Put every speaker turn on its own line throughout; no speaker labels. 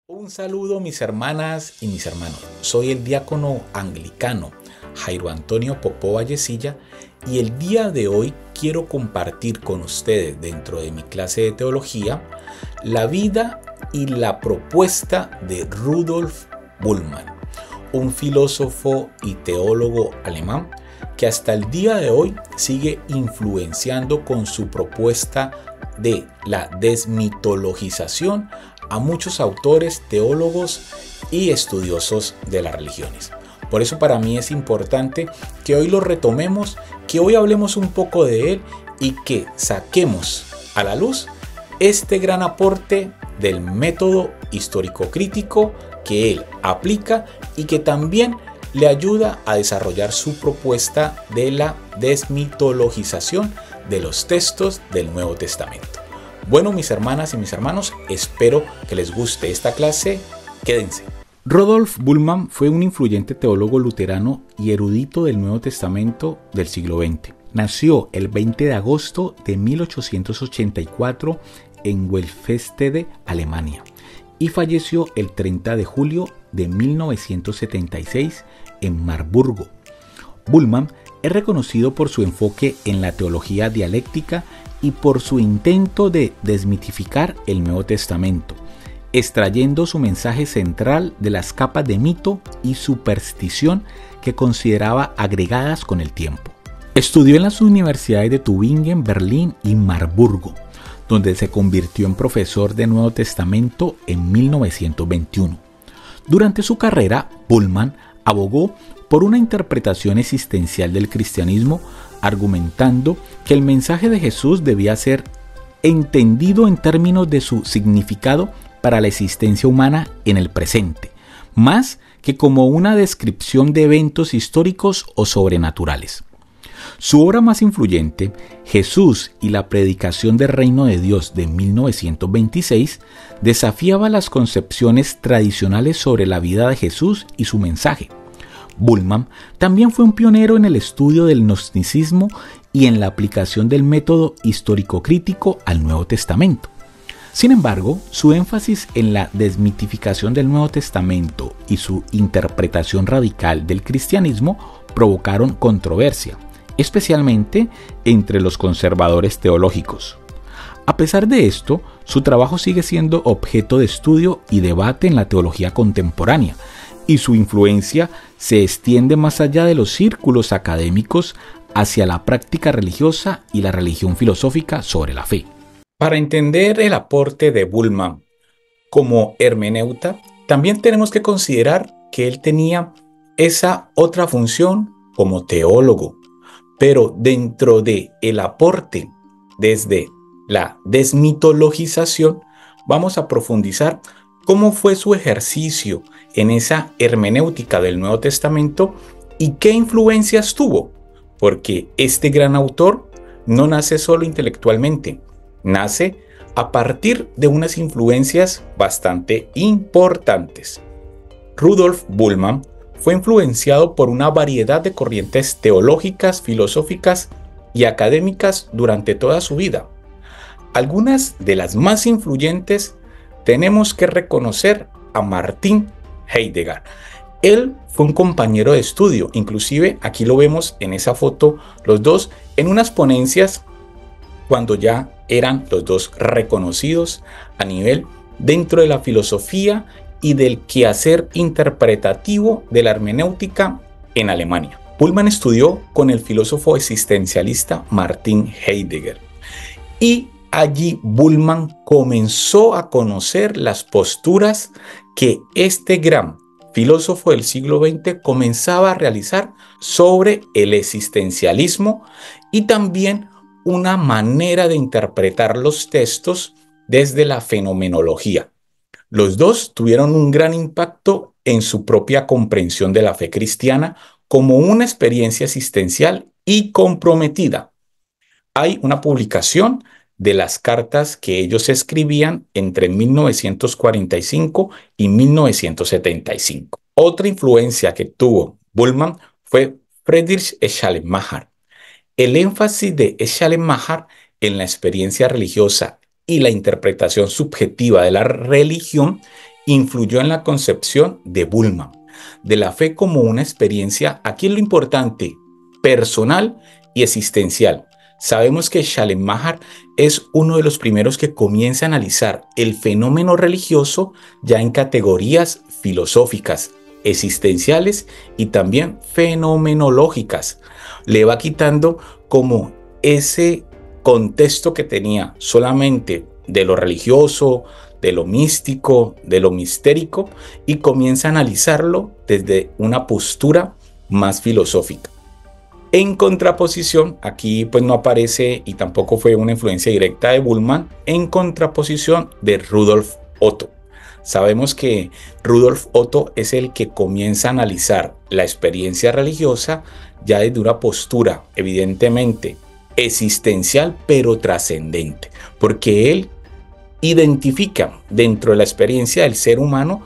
Un saludo mis hermanas y mis hermanos. Soy el diácono anglicano Jairo Antonio Popó Vallecilla y el día de hoy quiero compartir con ustedes dentro de mi clase de teología la vida y la propuesta de Rudolf Bultmann, un filósofo y teólogo alemán que hasta el día de hoy sigue influenciando con su propuesta de la desmitologización a muchos autores, teólogos y estudiosos de las religiones. Por eso para mí es importante que hoy lo retomemos, que hoy hablemos un poco de él y que saquemos a la luz este gran aporte del método histórico-crítico que él aplica y que también le ayuda a desarrollar su propuesta de la desmitologización de los textos del Nuevo Testamento. Bueno, mis hermanas y mis hermanos, espero que les guste esta clase. Quédense. Rudolf Bultmann fue un influyente teólogo luterano y erudito del Nuevo Testamento del siglo XX. Nació el 20 de agosto de 1884 en Welfstede, Alemania, y falleció el 30 de julio de 1976 en Marburgo. Bultmann es reconocido por su enfoque en la teología dialéctica y por su intento de desmitificar el Nuevo Testamento, extrayendo su mensaje central de las capas de mito y superstición que consideraba agregadas con el tiempo. Estudió en las universidades de Tübingen, Berlín y Marburgo, donde se convirtió en profesor de Nuevo Testamento en 1921. Durante su carrera, Bultmann abogó por una interpretación existencial del cristianismo, argumentando que el mensaje de Jesús debía ser entendido en términos de su significado para la existencia humana en el presente, más que como una descripción de eventos históricos o sobrenaturales. Su obra más influyente, Jesús y la predicación del reino de Dios de 1926, desafiaba las concepciones tradicionales sobre la vida de Jesús y su mensaje. Bultmann también fue un pionero en el estudio del gnosticismo y en la aplicación del método histórico-crítico al Nuevo Testamento. Sin embargo, su énfasis en la desmitificación del Nuevo Testamento y su interpretación radical del cristianismo provocaron controversia, especialmente entre los conservadores teológicos. A pesar de esto, su trabajo sigue siendo objeto de estudio y debate en la teología contemporánea, y su influencia se extiende más allá de los círculos académicos hacia la práctica religiosa y la religión filosófica sobre la fe. Para entender el aporte de Bultmann como hermeneuta, también tenemos que considerar que él tenía esa otra función como teólogo, pero dentro de el aporte desde la desmitologización vamos a profundizar cómo fue su ejercicio en esa hermenéutica del Nuevo Testamento y qué influencias tuvo, porque este gran autor no nace solo intelectualmente, nace a partir de unas influencias bastante importantes. Rudolf Bultmann fue influenciado por una variedad de corrientes teológicas, filosóficas y académicas durante toda su vida. Algunas de las más influyentes tenemos que reconocer a Martin Heidegger. Él fue un compañero de estudio, inclusive aquí lo vemos en esa foto, los dos en unas ponencias cuando ya eran los dos reconocidos a nivel dentro de la filosofía y del quehacer interpretativo de la hermenéutica en Alemania. Bultmann estudió con el filósofo existencialista Martin Heidegger y allí Bultmann comenzó a conocer las posturas que este gran filósofo del siglo XX comenzaba a realizar sobre el existencialismo y también una manera de interpretar los textos desde la fenomenología. Los dos tuvieron un gran impacto en su propia comprensión de la fe cristiana como una experiencia existencial y comprometida. Hay una publicación de las cartas que ellos escribían entre 1945 y 1975. Otra influencia que tuvo Bultmann fue Friedrich Schleiermacher. El énfasis de Schleiermacher en la experiencia religiosa y la interpretación subjetiva de la religión influyó en la concepción de Bullmann, de la fe como una experiencia, aquí es lo importante, personal y existencial. Sabemos que Schleiermacher es uno de los primeros que comienza a analizar el fenómeno religioso ya en categorías filosóficas, existenciales y también fenomenológicas. Le va quitando como ese contexto que tenía solamente de lo religioso, de lo místico, de lo mistérico, y comienza a analizarlo desde una postura más filosófica. En contraposición, aquí pues no aparece y tampoco fue una influencia directa de Bullmann, en contraposición de Rudolf Otto. Sabemos que Rudolf Otto es el que comienza a analizar la experiencia religiosa ya desde una postura evidentemente existencial pero trascendente, porque él identifica dentro de la experiencia del ser humano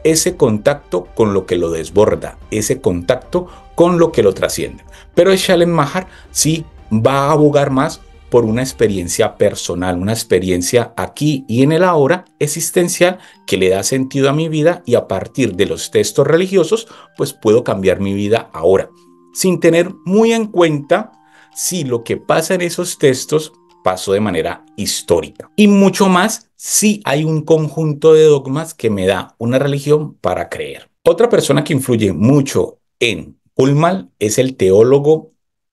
ese contacto con lo que lo desborda, ese contacto con lo que lo trasciende. Pero Schleiermacher sí va a abogar más por una experiencia personal, una experiencia aquí y en el ahora existencial que le da sentido a mi vida, y a partir de los textos religiosos pues puedo cambiar mi vida ahora, sin tener muy en cuenta si lo que pasa en esos textos pasó de manera histórica. Y mucho más si hay un conjunto de dogmas que me da una religión para creer. Otra persona que influye mucho en Bullmann es el teólogo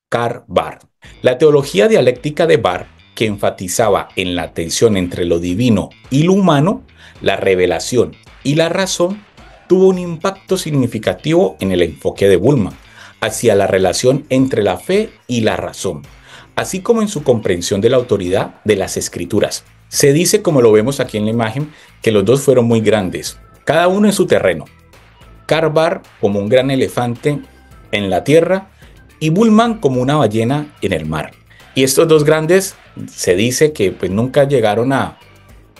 Karl Barth. La teología dialéctica de Barth, que enfatizaba en la tensión entre lo divino y lo humano, la revelación y la razón, tuvo un impacto significativo en el enfoque de Bullmann hacia la relación entre la fe y la razón, así como en su comprensión de la autoridad de las escrituras. Se dice, como lo vemos aquí en la imagen, que los dos fueron muy grandes, cada uno en su terreno. Karl Barth como un gran elefante en la tierra y Bullmann como una ballena en el mar. Y estos dos grandes se dice que pues nunca llegaron a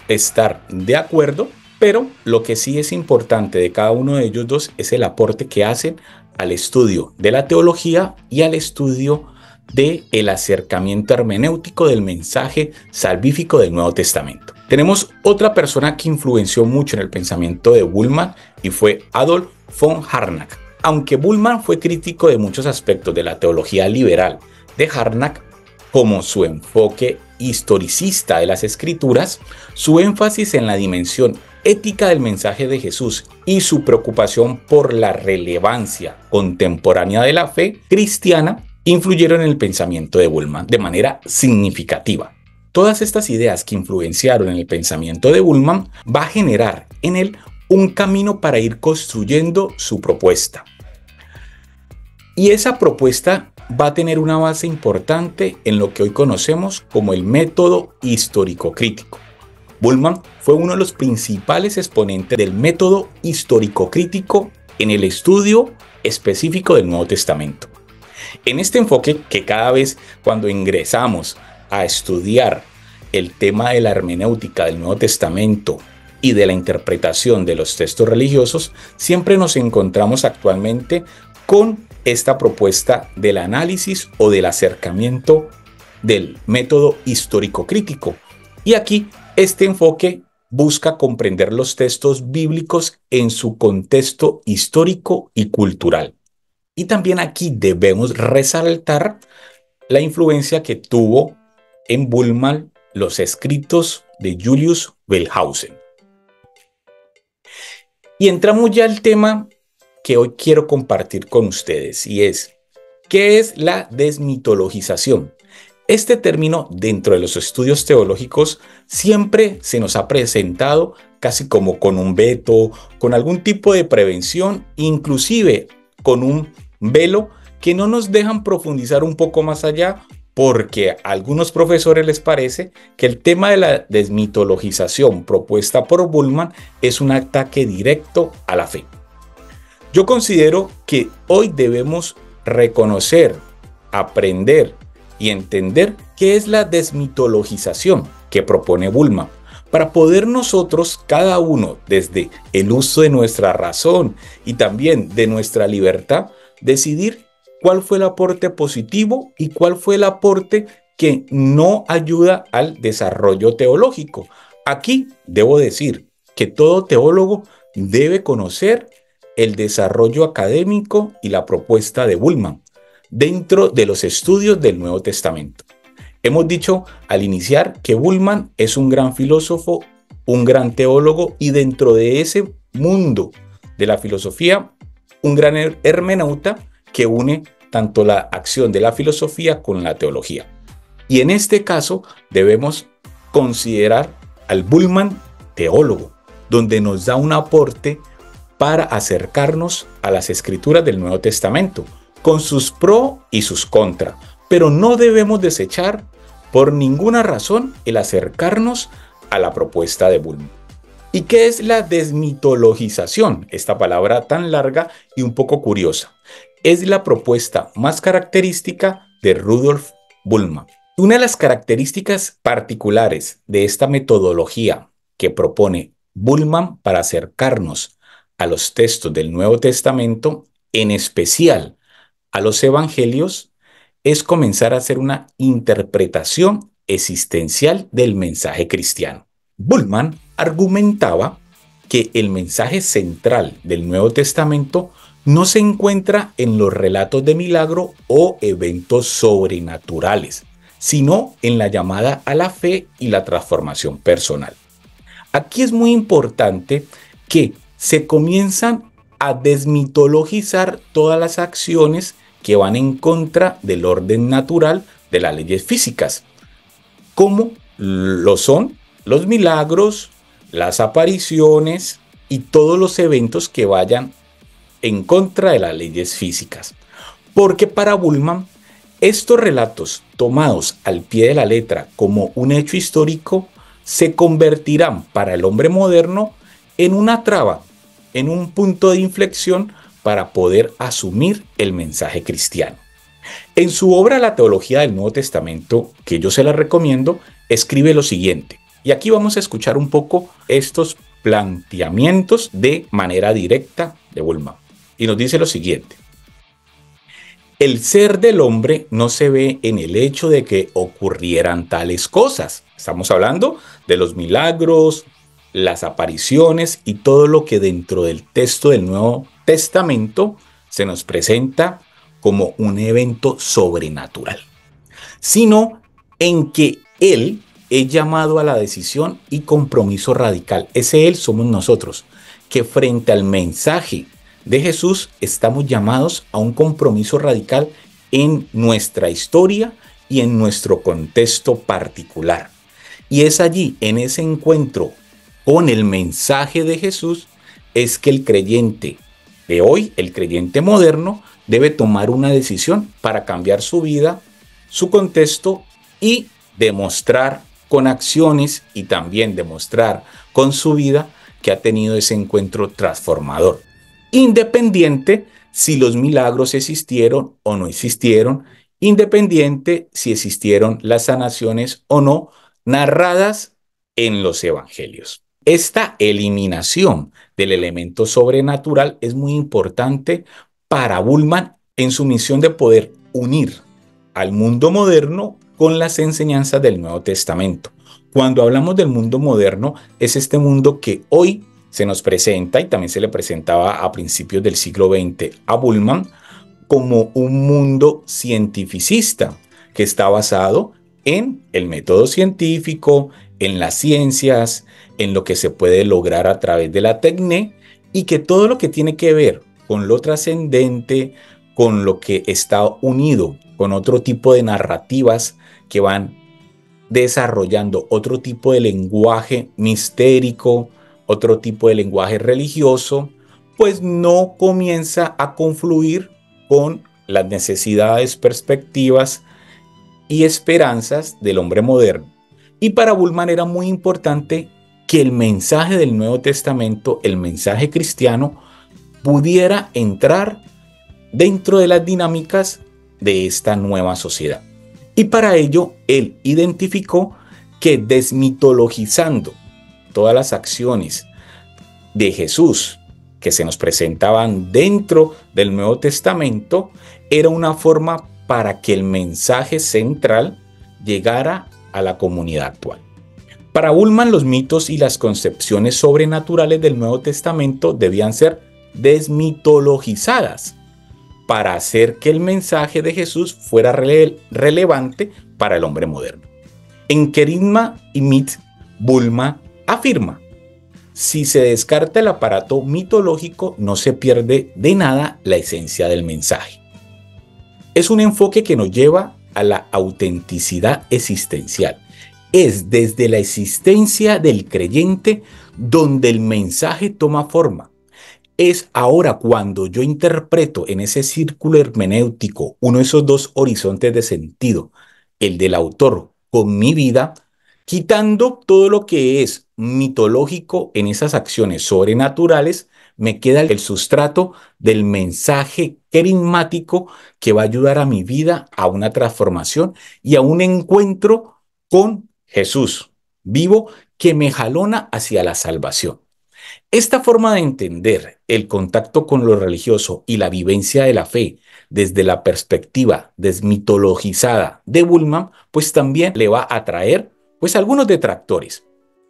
estar de acuerdo, pero lo que sí es importante de cada uno de ellos dos es el aporte que hacen al estudio de la teología y al estudio del acercamiento hermenéutico del mensaje salvífico del Nuevo Testamento. Tenemos otra persona que influenció mucho en el pensamiento de Bullmann y fue Adolf von Harnack. Aunque Bullmann fue crítico de muchos aspectos de la teología liberal de Harnack, como su enfoque historicista de las escrituras, su énfasis en la dimensión ética del mensaje de Jesús y su preocupación por la relevancia contemporánea de la fe cristiana influyeron en el pensamiento de Bullmann de manera significativa. Todas estas ideas que influenciaron en el pensamiento de Bullmann va a generar en él un camino para ir construyendo su propuesta. Y esa propuesta va a tener una base importante en lo que hoy conocemos como el método histórico-crítico. Bullmann fue uno de los principales exponentes del método histórico-crítico en el estudio específico del Nuevo Testamento. En este enfoque, que cada vez cuando ingresamos a estudiar el tema de la hermenéutica del Nuevo Testamento y de la interpretación de los textos religiosos, siempre nos encontramos actualmente con esta propuesta del análisis o del acercamiento del método histórico-crítico. Y aquí este enfoque busca comprender los textos bíblicos en su contexto histórico y cultural. Y también aquí debemos resaltar la influencia que tuvo en Bullmann los escritos de Julius Wellhausen. Y entramos ya al tema que hoy quiero compartir con ustedes, y es, ¿qué es la desmitologización? Este término dentro de los estudios teológicos siempre se nos ha presentado casi como con un veto, con algún tipo de prevención, inclusive con un velo que no nos dejan profundizar un poco más allá, porque a algunos profesores les parece que el tema de la desmitologización propuesta por Bullmann es un ataque directo a la fe. Yo considero que hoy debemos reconocer, aprender y entender qué es la desmitologización que propone Bullmann, para poder nosotros, cada uno, desde el uso de nuestra razón y también de nuestra libertad, decidir cuál fue el aporte positivo y cuál fue el aporte que no ayuda al desarrollo teológico. Aquí debo decir, que todo teólogo debe conocer el desarrollo académico y la propuesta de Bultmann dentro de los estudios del Nuevo Testamento. Hemos dicho al iniciar que Bultmann es un gran filósofo, un gran teólogo y dentro de ese mundo de la filosofía, un gran hermeneuta que une tanto la acción de la filosofía con la teología. Y en este caso debemos considerar al Bultmann teólogo, donde nos da un aporte para acercarnos a las escrituras del Nuevo Testamento, con sus pro y sus contra. Pero no debemos desechar por ninguna razón el acercarnos a la propuesta de Bultmann. ¿Y qué es la desmitologización? Esta palabra tan larga y un poco curiosa. Es la propuesta más característica de Rudolf Bultmann. Una de las características particulares de esta metodología que propone Bultmann para acercarnos a los textos del Nuevo Testamento, en especial a los evangelios, es comenzar a hacer una interpretación existencial del mensaje cristiano. Bultmann argumentaba que el mensaje central del Nuevo Testamento no se encuentra en los relatos de milagro o eventos sobrenaturales, sino en la llamada a la fe y la transformación personal. Aquí es muy importante que se comienzan a desmitologizar todas las acciones que van en contra del orden natural de las leyes físicas, como lo son los milagros, las apariciones y todos los eventos que vayan en contra de las leyes físicas. Porque para Bultmann, estos relatos tomados al pie de la letra como un hecho histórico se convertirán para el hombre moderno en una traba, en un punto de inflexión para poder asumir el mensaje cristiano. En su obra La Teología del Nuevo Testamento, que yo se la recomiendo, escribe lo siguiente. Y aquí vamos a escuchar un poco estos planteamientos de manera directa de Bultmann. Y nos dice lo siguiente. El ser del hombre no se ve en el hecho de que ocurrieran tales cosas. Estamos hablando de los milagros, las apariciones y todo lo que dentro del texto del Nuevo Testamento se nos presenta como un evento sobrenatural, sino en que Él es llamado a la decisión y compromiso radical. Ese Él somos nosotros, que frente al mensaje de Jesús estamos llamados a un compromiso radical en nuestra historia y en nuestro contexto particular. Y es allí, en ese encuentro con el mensaje de Jesús, es que el creyente de hoy, el creyente moderno, debe tomar una decisión para cambiar su vida, su contexto y demostrar con acciones y también demostrar con su vida que ha tenido ese encuentro transformador. Independiente si los milagros existieron o no existieron, independiente si existieron las sanaciones o no, narradas en los evangelios. Esta eliminación del elemento sobrenatural es muy importante para Bultmann en su misión de poder unir al mundo moderno con las enseñanzas del Nuevo Testamento. Cuando hablamos del mundo moderno, es este mundo que hoy se nos presenta y también se le presentaba a principios del siglo XX a Bultmann como un mundo cientificista que está basado en el método científico, en las ciencias, en lo que se puede lograr a través de la técnica y que todo lo que tiene que ver con lo trascendente, con lo que está unido con otro tipo de narrativas que van desarrollando otro tipo de lenguaje mistérico, otro tipo de lenguaje religioso, pues no comienza a confluir con las necesidades, perspectivas y esperanzas del hombre moderno. Y para Bultmann era muy importante que el mensaje del Nuevo Testamento, el mensaje cristiano, pudiera entrar dentro de las dinámicas de esta nueva sociedad. Y para ello, él identificó que desmitologizando todas las acciones de Jesús que se nos presentaban dentro del Nuevo Testamento, era una forma para que el mensaje central llegara a la comunidad actual. Para Bullmann, los mitos y las concepciones sobrenaturales del Nuevo Testamento debían ser desmitologizadas para hacer que el mensaje de Jesús fuera relevante para el hombre moderno. En Kerygma y Mit, Bullmann afirma: si se descarta el aparato mitológico, no se pierde de nada la esencia del mensaje. Es un enfoque que nos lleva a la autenticidad existencial. Es desde la existencia del creyente donde el mensaje toma forma. Es ahora cuando yo interpreto en ese círculo hermenéutico uno de esos dos horizontes de sentido, el del autor con mi vida, quitando todo lo que es mitológico en esas acciones sobrenaturales, me queda el sustrato del mensaje carismático que va a ayudar a mi vida a una transformación y a un encuentro con Jesús vivo que me jalona hacia la salvación. Esta forma de entender el contacto con lo religioso y la vivencia de la fe desde la perspectiva desmitologizada de Bullmann, pues también le va a atraer pues algunos detractores.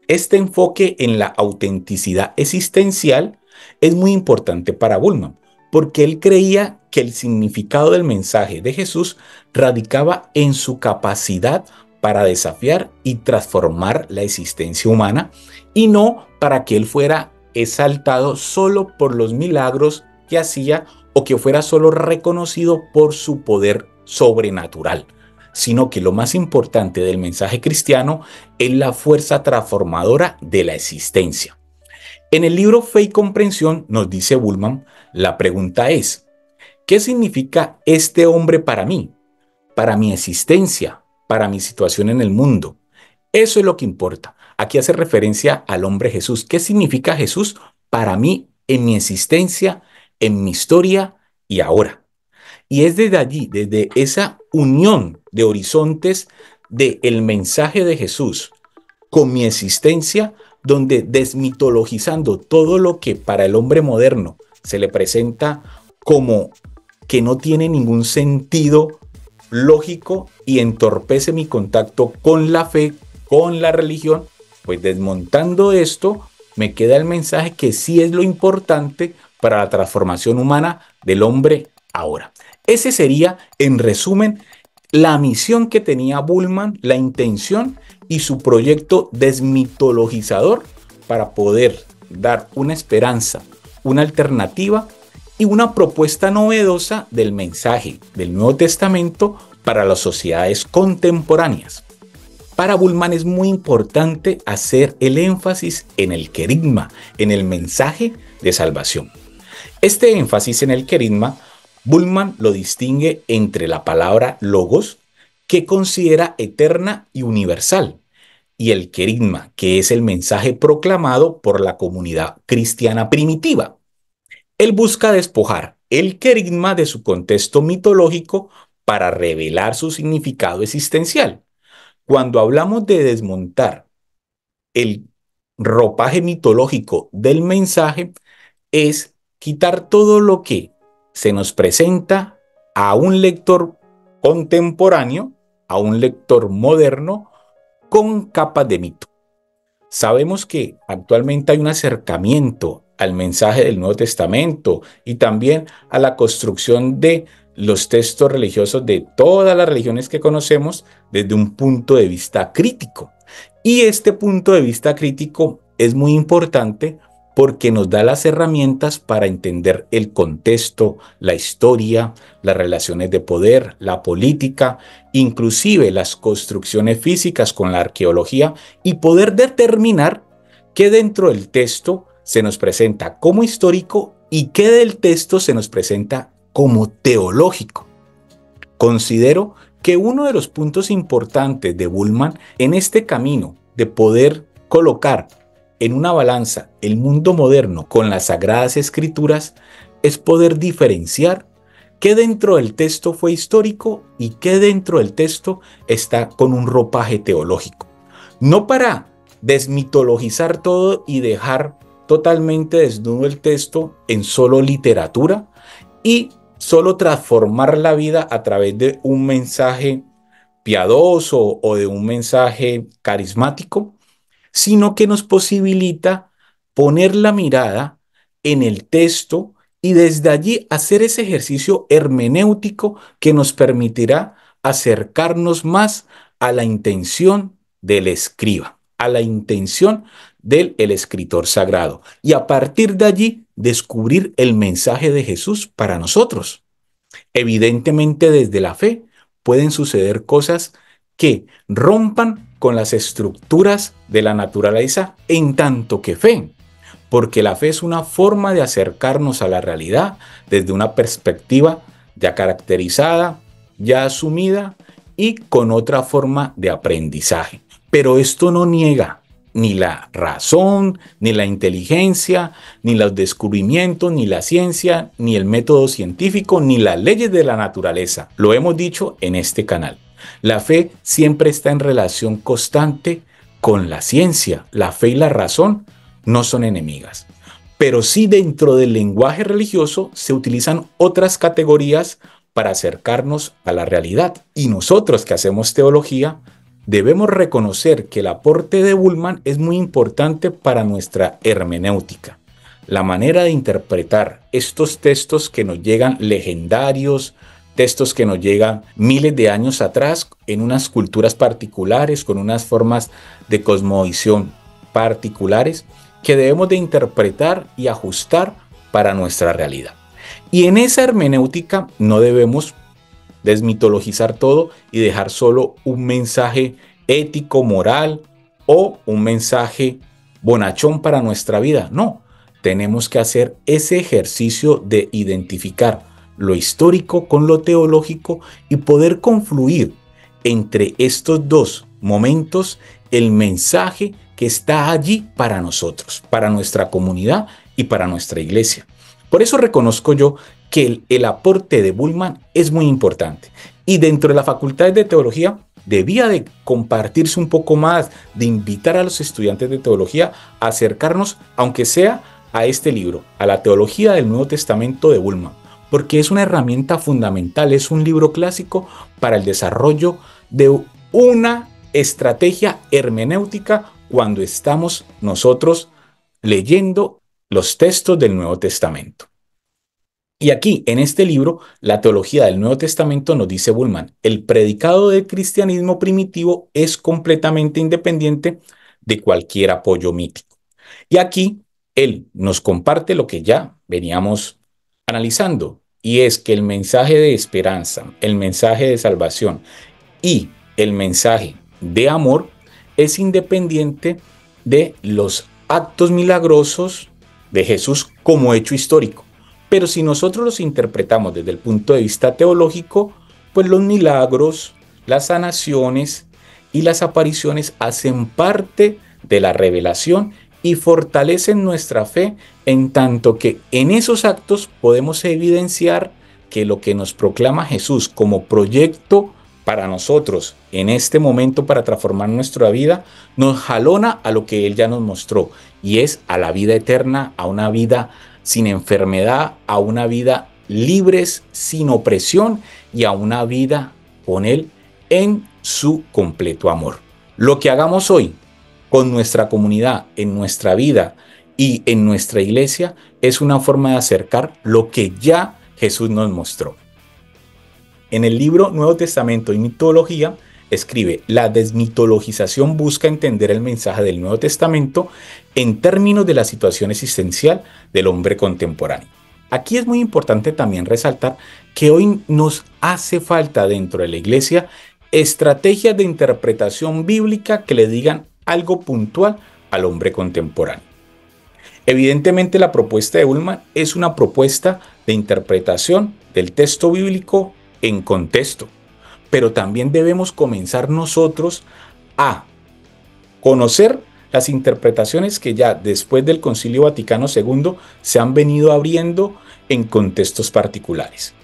Este enfoque en la autenticidad existencial es muy importante para Bullmann, porque él creía que el significado del mensaje de Jesús radicaba en su capacidad para desafiar y transformar la existencia humana y no para que él fuera exaltado solo por los milagros que hacía o que fuera solo reconocido por su poder sobrenatural, sino que lo más importante del mensaje cristiano es la fuerza transformadora de la existencia. En el libro Fe y Comprensión, nos dice Bullmann, la pregunta es: ¿qué significa este hombre para mí, para mi existencia, para mi situación en el mundo? Eso es lo que importa. Aquí hace referencia al hombre Jesús. ¿Qué significa Jesús para mí en mi existencia, en mi historia y ahora? Y es desde allí, desde esa unión de horizontes del mensaje de Jesús con mi existencia, donde desmitologizando todo lo que para el hombre moderno se le presenta como que no tiene ningún sentido lógico y entorpece mi contacto con la fe, con la religión, pues desmontando esto me queda el mensaje que sí es lo importante para la transformación humana del hombre ahora. Ese sería, en resumen, la misión que tenía Bullmann, la intención y su proyecto desmitologizador para poder dar una esperanza, una alternativa y una propuesta novedosa del mensaje del Nuevo Testamento para las sociedades contemporáneas. Para Bullmann es muy importante hacer el énfasis en el querigma, en el mensaje de salvación. Este énfasis en el querigma, Bullmann lo distingue entre la palabra logos, que considera eterna y universal, y el querigma, que es el mensaje proclamado por la comunidad cristiana primitiva. Él busca despojar el querigma de su contexto mitológico para revelar su significado existencial. Cuando hablamos de desmontar el ropaje mitológico del mensaje, es quitar todo lo que se nos presenta a un lector contemporáneo, a un lector moderno, con capas de mito. Sabemos que actualmente hay un acercamiento al mensaje del Nuevo Testamento y también a la construcción de los textos religiosos de todas las religiones que conocemos desde un punto de vista crítico. Y este punto de vista crítico es muy importante porque nos da las herramientas para entender el contexto, la historia, las relaciones de poder, la política, inclusive las construcciones físicas con la arqueología y poder determinar qué dentro del texto se nos presenta como histórico y qué del texto se nos presenta como teológico. Considero que uno de los puntos importantes de Bullmann en este camino de poder colocar en una balanza el mundo moderno con las Sagradas Escrituras es poder diferenciar qué dentro del texto fue histórico y qué dentro del texto está con un ropaje teológico. No para desmitologizar todo y dejar totalmente desnudo el texto en solo literatura y solo transformar la vida a través de un mensaje piadoso o de un mensaje carismático, sino que nos posibilita poner la mirada en el texto y desde allí hacer ese ejercicio hermenéutico que nos permitirá acercarnos más a la intención del escriba, a la intención del el escritor sagrado y a partir de allí descubrir el mensaje de Jesús para nosotros. Evidentemente, desde la fe pueden suceder cosas que rompan con las estructuras de la naturaleza en tanto que fe, porque la fe es una forma de acercarnos a la realidad desde una perspectiva ya caracterizada, ya asumida y con otra forma de aprendizaje. Pero esto no niega ni la razón, ni la inteligencia, ni los descubrimientos, ni la ciencia, ni el método científico, ni las leyes de la naturaleza. Lo hemos dicho en este canal. La fe siempre está en relación constante con la ciencia. La fe y la razón no son enemigas. Pero sí dentro del lenguaje religioso se utilizan otras categorías para acercarnos a la realidad. Y nosotros que hacemos teología, debemos reconocer que el aporte de Bullmann es muy importante para nuestra hermenéutica. La manera de interpretar estos textos que nos llegan legendarios, textos que nos llegan miles de años atrás en unas culturas particulares, con unas formas de cosmovisión particulares, que debemos de interpretar y ajustar para nuestra realidad. Y en esa hermenéutica no debemos desmitologizar todo y dejar solo un mensaje ético, moral o un mensaje bonachón para nuestra vida. No, tenemos que hacer ese ejercicio de identificar lo histórico con lo teológico y poder confluir entre estos dos momentos el mensaje que está allí para nosotros, para nuestra comunidad y para nuestra iglesia. Por eso reconozco yo que el aporte de Bullmann es muy importante y dentro de la Facultad de Teología debía de compartirse un poco más, de invitar a los estudiantes de teología a acercarnos, aunque sea a este libro, a la Teología del Nuevo Testamento de Bullmann, porque es una herramienta fundamental, es un libro clásico para el desarrollo de una estrategia hermenéutica cuando estamos nosotros leyendo los textos del Nuevo Testamento. Y aquí, en este libro, La Teología del Nuevo Testamento, nos dice Bullmann, el predicado del cristianismo primitivo es completamente independiente de cualquier apoyo mítico. Y aquí, él nos comparte lo que ya veníamos analizando, y es que el mensaje de esperanza, el mensaje de salvación y el mensaje de amor es independiente de los actos milagrosos de Jesús como hecho histórico. Pero si nosotros los interpretamos desde el punto de vista teológico, pues los milagros, las sanaciones y las apariciones hacen parte de la revelación y fortalecen nuestra fe en tanto que en esos actos podemos evidenciar que lo que nos proclama Jesús como proyecto para nosotros en este momento para transformar nuestra vida nos jalona a lo que Él ya nos mostró y es a la vida eterna, a una vida sin enfermedad, a una vida libres, sin opresión y a una vida con Él en su completo amor. Lo que hagamos hoy con nuestra comunidad, en nuestra vida y en nuestra iglesia es una forma de acercar lo que ya Jesús nos mostró. En el libro Nuevo Testamento y Mitología escribe, la desmitologización busca entender el mensaje del Nuevo Testamento en términos de la situación existencial del hombre contemporáneo. Aquí es muy importante también resaltar que hoy nos hace falta dentro de la iglesia estrategias de interpretación bíblica que le digan algo puntual al hombre contemporáneo. Evidentemente la propuesta de Bullmann es una propuesta de interpretación del texto bíblico en contexto, pero también debemos comenzar nosotros a conocer las interpretaciones que ya después del Concilio Vaticano II se han venido abriendo en contextos particulares,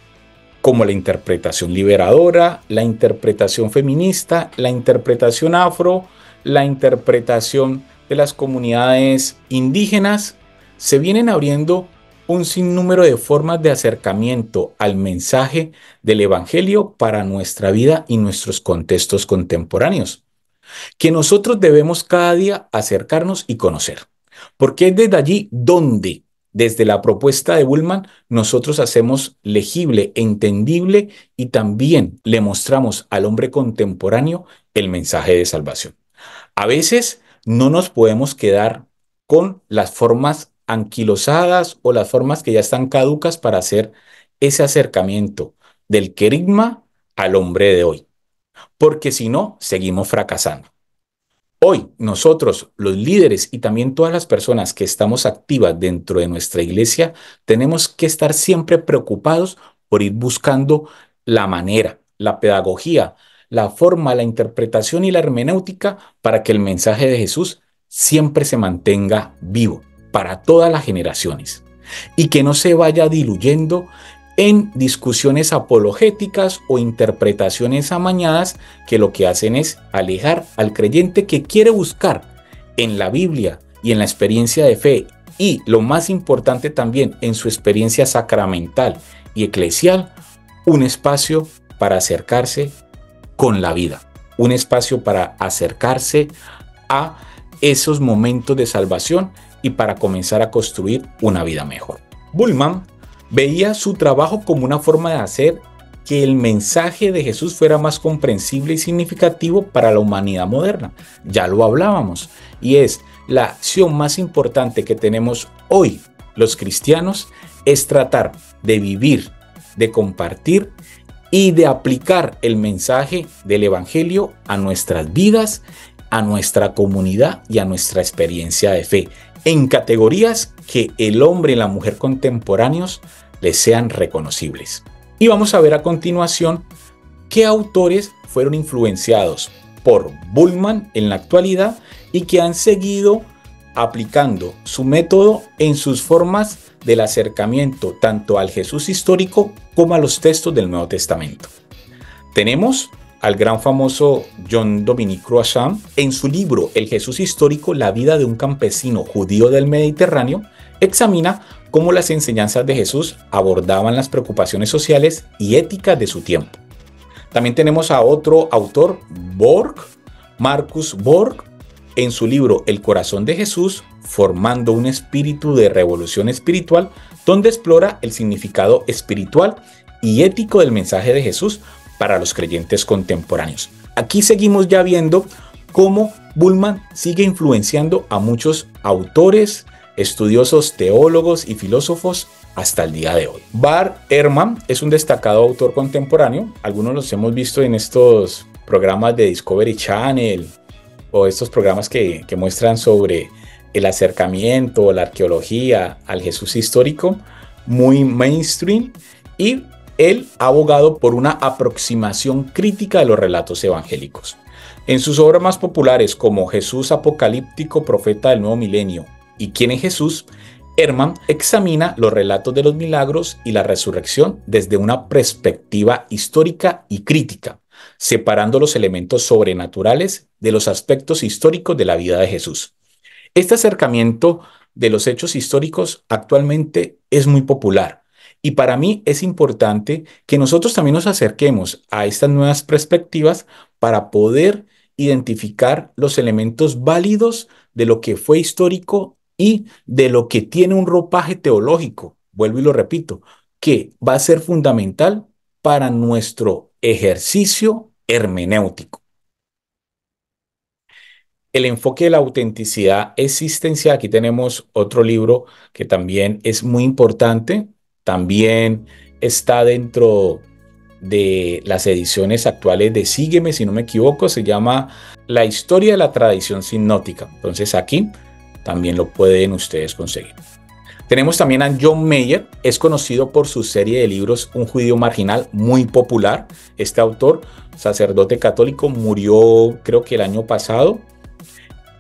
como la interpretación liberadora, la interpretación feminista, la interpretación afro, la interpretación de las comunidades indígenas. Se vienen abriendo un sinnúmero de formas de acercamiento al mensaje del Evangelio para nuestra vida y nuestros contextos contemporáneos. que nosotros debemos cada día acercarnos y conocer. Porque es desde allí donde, desde la propuesta de Bullman, nosotros hacemos legible, entendible y también le mostramos al hombre contemporáneo el mensaje de salvación. A veces no nos podemos quedar con las formas anquilosadas o las formas que ya están caducas para hacer ese acercamiento del querigma al hombre de hoy, porque si no, seguimos fracasando. Hoy nosotros, los líderes y también todas las personas que estamos activas dentro de nuestra iglesia, tenemos que estar siempre preocupados por ir buscando la manera, la pedagogía, la forma, la interpretación y la hermenéutica para que el mensaje de Jesús siempre se mantenga vivo para todas las generaciones y que no se vaya diluyendo en discusiones apologéticas o interpretaciones amañadas que lo que hacen es alejar al creyente que quiere buscar en la Biblia y en la experiencia de fe y, lo más importante también, en su experiencia sacramental y eclesial, un espacio para acercarse con la vida, un espacio para acercarse a esos momentos de salvación y para comenzar a construir una vida mejor. Bullman veía su trabajo como una forma de hacer que el mensaje de Jesús fuera más comprensible y significativo para la humanidad moderna. Ya lo hablábamos, y es la acción más importante que tenemos hoy los cristianos es tratar de vivir, de compartir y de aplicar el mensaje del Evangelio a nuestras vidas, a nuestra comunidad y a nuestra experiencia de fe, en categorías que el hombre y la mujer contemporáneos les sean reconocibles. Y vamos a ver a continuación qué autores fueron influenciados por Bullman en la actualidad y que han seguido aplicando su método en sus formas del acercamiento tanto al Jesús histórico como a los textos del Nuevo Testamento. Tenemos al gran famoso Jean-Dominique Croissant en su libro El Jesús histórico, la vida de un campesino judío del Mediterráneo, examina cómo las enseñanzas de Jesús abordaban las preocupaciones sociales y éticas de su tiempo. También tenemos a otro autor, Marcus Borg, en su libro El corazón de Jesús, formando un espíritu de revolución espiritual, donde explora el significado espiritual y ético del mensaje de Jesús para los creyentes contemporáneos. Aquí seguimos ya viendo cómo Bullman sigue influenciando a muchos autores, estudiosos, teólogos y filósofos hasta el día de hoy. Bart Ehrman es un destacado autor contemporáneo. Algunos los hemos visto en estos programas de Discovery Channel o estos programas que muestran sobre el acercamiento, la arqueología al Jesús histórico, muy mainstream, y él ha abogado por una aproximación crítica de los relatos evangélicos. En sus obras más populares como Jesús apocalíptico, profeta del nuevo milenio y ¿Quién es Jesús?, Ehrman examina los relatos de los milagros y la resurrección desde una perspectiva histórica y crítica, separando los elementos sobrenaturales de los aspectos históricos de la vida de Jesús. Este acercamiento de los hechos históricos actualmente es muy popular y para mí es importante que nosotros también nos acerquemos a estas nuevas perspectivas para poder identificar los elementos válidos de lo que fue histórico y de lo que tiene un ropaje teológico, vuelvo y lo repito, que va a ser fundamental para nuestro ejercicio hermenéutico. El enfoque de la autenticidad existencial. Aquí tenemos otro libro que también es muy importante, también está dentro de las ediciones actuales de Sígueme, si no me equivoco, se llama La historia de la tradición sinótica. Entonces aquí también lo pueden ustedes conseguir. Tenemos también a John Mayer, es conocido por su serie de libros Un judío marginal, muy popular. Este autor, sacerdote católico, murió creo que el año pasado.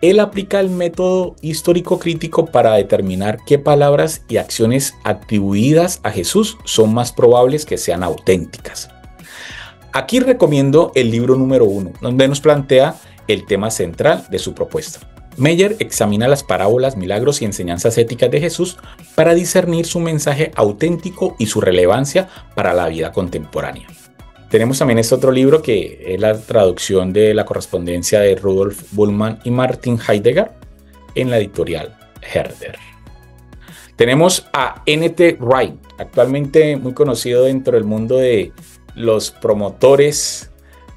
Él aplica el método histórico crítico para determinar qué palabras y acciones atribuidas a Jesús son más probables que sean auténticas. Aquí recomiendo el libro número 1, donde nos plantea el tema central de su propuesta. Mayer examina las parábolas, milagros y enseñanzas éticas de Jesús para discernir su mensaje auténtico y su relevancia para la vida contemporánea. Tenemos también este otro libro que es la traducción de la correspondencia de Rudolf Bullmann y Martin Heidegger en la editorial Herder. Tenemos a N.T. Wright, actualmente muy conocido dentro del mundo de los promotores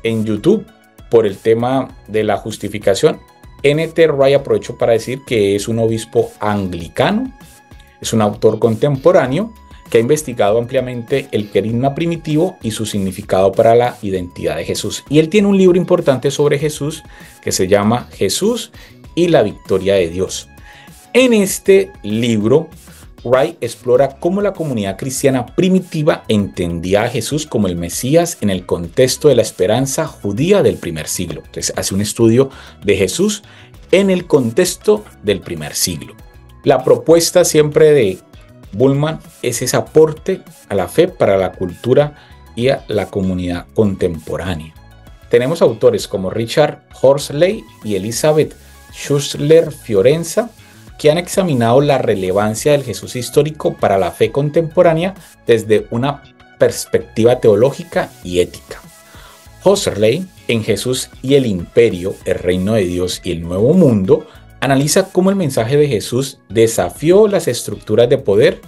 en YouTube por el tema de la justificación. N.T. Wright, aprovecho para decir que es un obispo anglicano, es un autor contemporáneo que ha investigado ampliamente el querigma primitivo y su significado para la identidad de Jesús. Y él tiene un libro importante sobre Jesús que se llama Jesús y la victoria de Dios. En este libro, Wright explora cómo la comunidad cristiana primitiva entendía a Jesús como el Mesías en el contexto de la esperanza judía del primer siglo. Entonces hace un estudio de Jesús en el contexto del primer siglo. La propuesta siempre de Bullmann es ese aporte a la fe para la cultura y a la comunidad contemporánea. Tenemos autores como Richard Horsley y Elizabeth Schussler Fiorenza, que han examinado la relevancia del Jesús histórico para la fe contemporánea desde una perspectiva teológica y ética. Horsley, en Jesús y el Imperio, el Reino de Dios y el Nuevo Mundo, analiza cómo el mensaje de Jesús desafió las estructuras de poder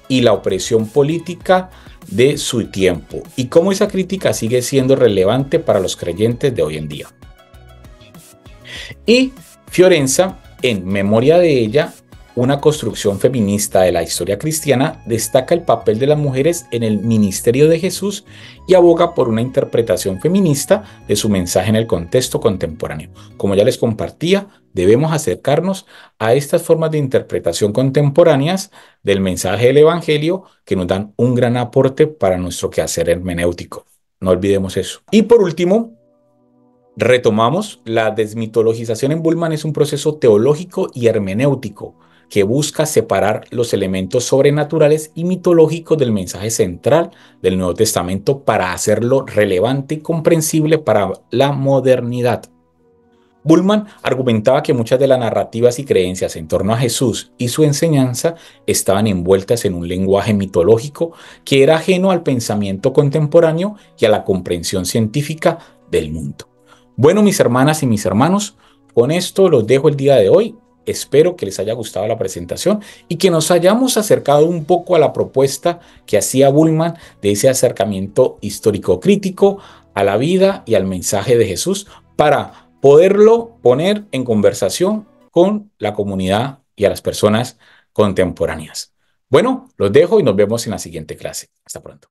y la opresión política de su tiempo y cómo esa crítica sigue siendo relevante para los creyentes de hoy en día. Y Fiorenza, en Memoria de ella, una construcción feminista de la historia cristiana, destaca el papel de las mujeres en el ministerio de Jesús y aboga por una interpretación feminista de su mensaje en el contexto contemporáneo. Como ya les compartía, debemos acercarnos a estas formas de interpretación contemporáneas del mensaje del Evangelio que nos dan un gran aporte para nuestro quehacer hermenéutico. No olvidemos eso. Y por último, retomamos, la desmitologización en Bullmann es un proceso teológico y hermenéutico que busca separar los elementos sobrenaturales y mitológicos del mensaje central del Nuevo Testamento para hacerlo relevante y comprensible para la modernidad. Bullmann argumentaba que muchas de las narrativas y creencias en torno a Jesús y su enseñanza estaban envueltas en un lenguaje mitológico que era ajeno al pensamiento contemporáneo y a la comprensión científica del mundo. Bueno, mis hermanas y mis hermanos, con esto los dejo el día de hoy. Espero que les haya gustado la presentación y que nos hayamos acercado un poco a la propuesta que hacía Bullmann de ese acercamiento histórico-crítico a la vida y al mensaje de Jesús para poderlo poner en conversación con la comunidad y a las personas contemporáneas. Bueno, los dejo y nos vemos en la siguiente clase. Hasta pronto.